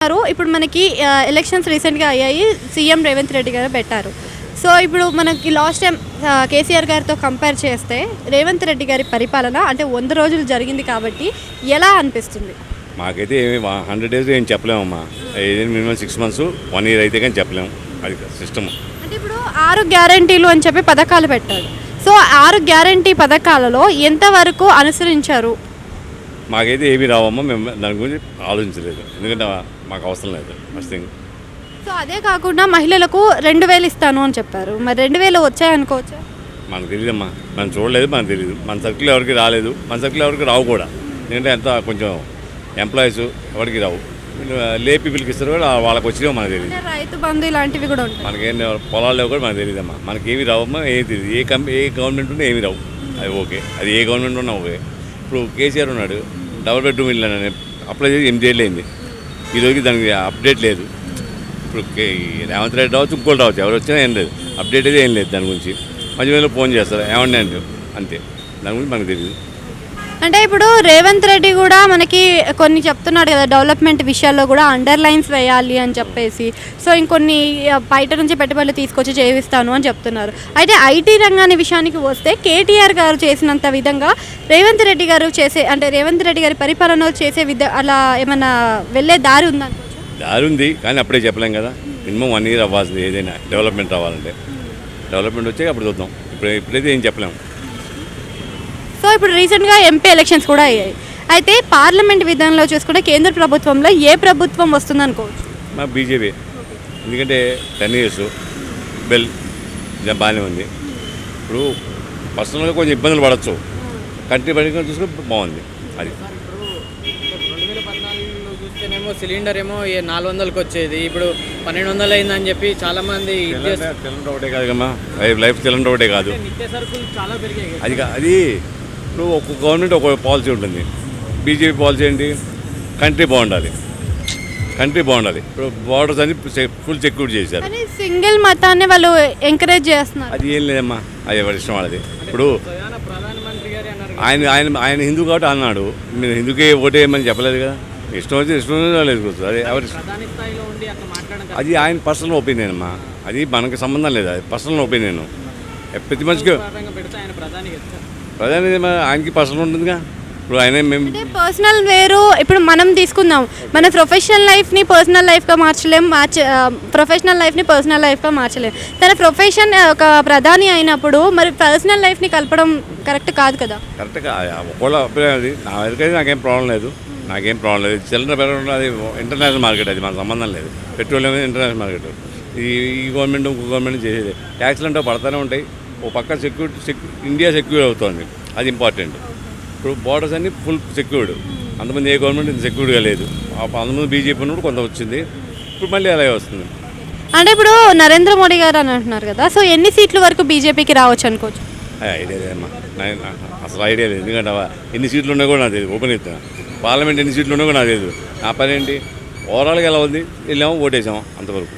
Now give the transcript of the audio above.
ఇప్పుడు మనకి ఎలక్షన్స్ రీసెంట్గా అయ్యాయి. సీఎం రేవంత్ రెడ్డి గారు పెట్టారు. సో ఇప్పుడు మనకి లాస్ట్ టైం కేసీఆర్ గారితో కంపేర్ చేస్తే రేవంత్ రెడ్డి గారి పరిపాలన అంటే 100 రోజులు జరిగింది కాబట్టి ఎలా అనిపిస్తుంది? మాకైతే ఏమి 100 డేస్ ఏం చెప్పలేమమ్మా. ఏదైనా మినిమం 6 months 1 year అయితే కానీ చెప్పలేము. అది సిస్టమ్. అంటే ఇప్పుడు 6 గ్యారంటీలు అని చెప్పి పథకాలు పెట్టారు. సో 6 గ్యారంటీ పథకాలలో ఎంతవరకు అనుసరించారు? మాకైతే ఏమీ రావమ్మా. మేము దాని గురించి ఆలోచించలేదు, ఎందుకంటే మాకు అవసరం లేదు ఫస్ట్ థింగ్. సో అదే కాకుండా మహిళలకు 2000 ఇస్తాను అని చెప్పారు. మరి 2000 వచ్చాయనుకోవచ్చా? మనకు తెలియదమ్మా, మనం చూడలేదు, మనకు తెలియదు. మన సర్కిల్ ఎవరికి రాలేదు, మన సర్కిల్ ఎవరికి రావు కూడా. ఎందుకంటే అంత కొంచెం ఎంప్లాయీస్ ఎవరికి రావు. లే పీపుల్కి ఇస్తారు కూడా, వాళ్ళకి వచ్చినావు మనకు తెలియదు. రైతు బంధు ఇలాంటివి కూడా ఉంటాయి. మనకేం పొలాలు లేవు కూడా మనకు తెలియదమ్మా. మనకేమి రావమ్మా, ఏమి తెలియదు. ఏ గవర్నమెంట్ ఉన్నా ఏమి రావు. అది ఓకే, అది ఏ గవర్నమెంట్ ఉన్నా ఓకే. ఇప్పుడు కేసీఆర్ ఉన్నాడు, డబుల్ బెడ్రూమ్ ఇల్లు అని అప్లై చేసి 8 ఏళ్ళు అయింది. ఈరోజుకి దానికి అప్డేట్ లేదు. ఇప్పుడు రేవంత్ రెడ్డి రావచ్చు, ఇంకోటి రావచ్చు, ఎవరు వచ్చినా ఏం లేదు, అప్డేట్ అయితే ఏం లేదు. దాని గురించి మధ్య మధ్యలో ఫోన్ చేస్తారు, ఏమండి అంటే అంతే. దాని గురించి మనకు తెలియదు. అంటే ఇప్పుడు రేవంత్ రెడ్డి కూడా మనకి కొన్ని చెప్తున్నాడు కదా, డెవలప్మెంట్ విషయాల్లో కూడా అండర్లైన్స్ వేయాలి అని చెప్పేసి. సో ఇంకొన్ని బయట నుంచి పెట్టుబడులు తీసుకొచ్చి చేయిస్తాను అని చెప్తున్నారు. అయితే ఐటీ రంగాన్ని విషయానికి వస్తే కేటీఆర్ గారు చేసినంత విధంగా రేవంత్ రెడ్డి గారు చేసే, అంటే రేవంత్ రెడ్డి గారి పరిపాలన చేసే అలా ఏమన్నా వెళ్ళే దారి ఉందనుకోవచ్చు? దారి ఉంది, కానీ అప్పుడే చెప్పలేం కదా. మినిమం 1 year అవ్వాల్సింది ఏదైనా డెవలప్మెంట్ రావాలంటే. డెవలప్మెంట్ వచ్చాక అప్పుడు చూద్దాం. ఇప్పుడైతే ఏం చెప్పలేము. సో ఇప్పుడు రీసెంట్గా ఎంపీ ఎలక్షన్స్ కూడా అయ్యాయి. అయితే పార్లమెంట్ విధానంలో చూసుకుంటే కేంద్ర ప్రభుత్వంలో ఏ ప్రభుత్వం వస్తుంది అనుకోవచ్చు? మా బీజేపీ. ఎందుకంటే 10 years బెల్ బాగానే ఉంది. ఇప్పుడు పర్సనల్గా కొంచెం ఇబ్బందులు పడవచ్చు, కంట్రీ పడిన చూసుకుంటే బాగుంది. అది 2014లో చూస్తేనేమో సిలిండర్ ఏమో 400కి వచ్చేది, ఇప్పుడు 1200 అయిందని చెప్పి చాలామంది సిలిండర్ ఒకటే కాదు కమ్మా, లైఫ్ సిలిండర్ ఒకటే కాదు, నిత్య సరుకులు చాలా పెరిగాయి. అది ఇప్పుడు ఒక్కొక్క గవర్నమెంట్ ఒక పాలసీ ఉంటుంది. బీజేపీ పాలసీ ఏంటి? కంట్రీ బాగుండాలి, కంట్రీ బాగుండాలి. ఇప్పుడు బార్డర్స్ అన్ని ఫుల్ సెక్యూర్ చేశారు. కానీ సింగిల్ మతాన్ని వాళ్ళు ఎంకరేజ్ చేస్తున్నారు. అది ఏం లేదమ్మా, అది ఎవరి ఇష్టం వాళ్ళది. ఇప్పుడు ప్రధానమంత్రి గారు అన్నారు, ఆయన హిందూ కాబట్టి అన్నాడు, మీరు హిందూకే ఓటేయమని చెప్పలేదు కదా. ఇష్టం వచ్చి ఇష్టం లేదు, అది ఎవరి ప్రధాని స్థాయిలో ఉండి అట్లా మాట్లాడడం అది ఆయన పర్సనల్ ఒపీనియన్ అమ్మా. అది మనకు సంబంధం లేదు, అది పర్సనల్ ఒపీనియన్. ప్రతి మనిషికి పెడితే ఆయన ప్రధాని ఆయనకి పర్సనల్ ఉంటుందిగా. ఇప్పుడు ఆయన మేము అంటే పర్సనల్ వేరు. ఇప్పుడు మనం తీసుకుందాం, మన ప్రొఫెషనల్ లైఫ్ని పర్సనల్ లైఫ్గా మార్చలేం, ప్రొఫెషనల్ లైఫ్ని పర్సనల్ లైఫ్గా మార్చలేం. తన ప్రొఫెషన్ ఒక ప్రధాని అయినప్పుడు మరి పర్సనల్ లైఫ్ని కలపడం కరెక్ట్ కాదు కదా. కరెక్ట్గా ఒకవేళ అభిప్రాయం అది. నా వరకైతే నాకేం ప్రాబ్లం లేదు, సిలిండర్ పెరగడం అది ఇంటర్నేషనల్ మార్కెట్, అది మనకు సంబంధం లేదు. Petroleum international market. ఈ గవర్నమెంట్ ఇంకో గవర్నమెంట్ చేసేది. ట్యాక్స్లు అంటే పడతానే ఉంటాయి. ఓ పక్క ఇండియా సెక్యూర్ అవుతుంది, అది ఇంపార్టెంట్. ఇప్పుడు బార్డర్స్ అన్ని ఫుల్ సెక్యూర్డ్. అంతమంది ఏ గవర్నమెంట్ ఇంత సెక్యూర్డ్గా లేదు. అంతమంది బీజేపీ ఉన్నప్పుడు కొంత వచ్చింది, ఇప్పుడు మళ్ళీ అలాగే వస్తుంది. అంటే ఇప్పుడు నరేంద్ర మోడీ గారు అని అంటున్నారు కదా, సో ఎన్ని సీట్ల వరకు బీజేపీకి రావచ్చు అనుకోవచ్చు? ఐడియా లేదమ్మా, అసలు ఐడియా లేదు. ఎందుకంటే ఎన్ని సీట్లు ఉన్నా కూడా నాకు తెలియదు. ఓపెన్ చెప్తున్నా, పార్లమెంట్ ఎన్ని సీట్లు ఉన్నా కూడా నాకు తెలియదు. నా పని ఏంటి? ఓవరాల్గా ఎలా ఉంది, వెళ్ళాము ఓటేసాము, అంతవరకు.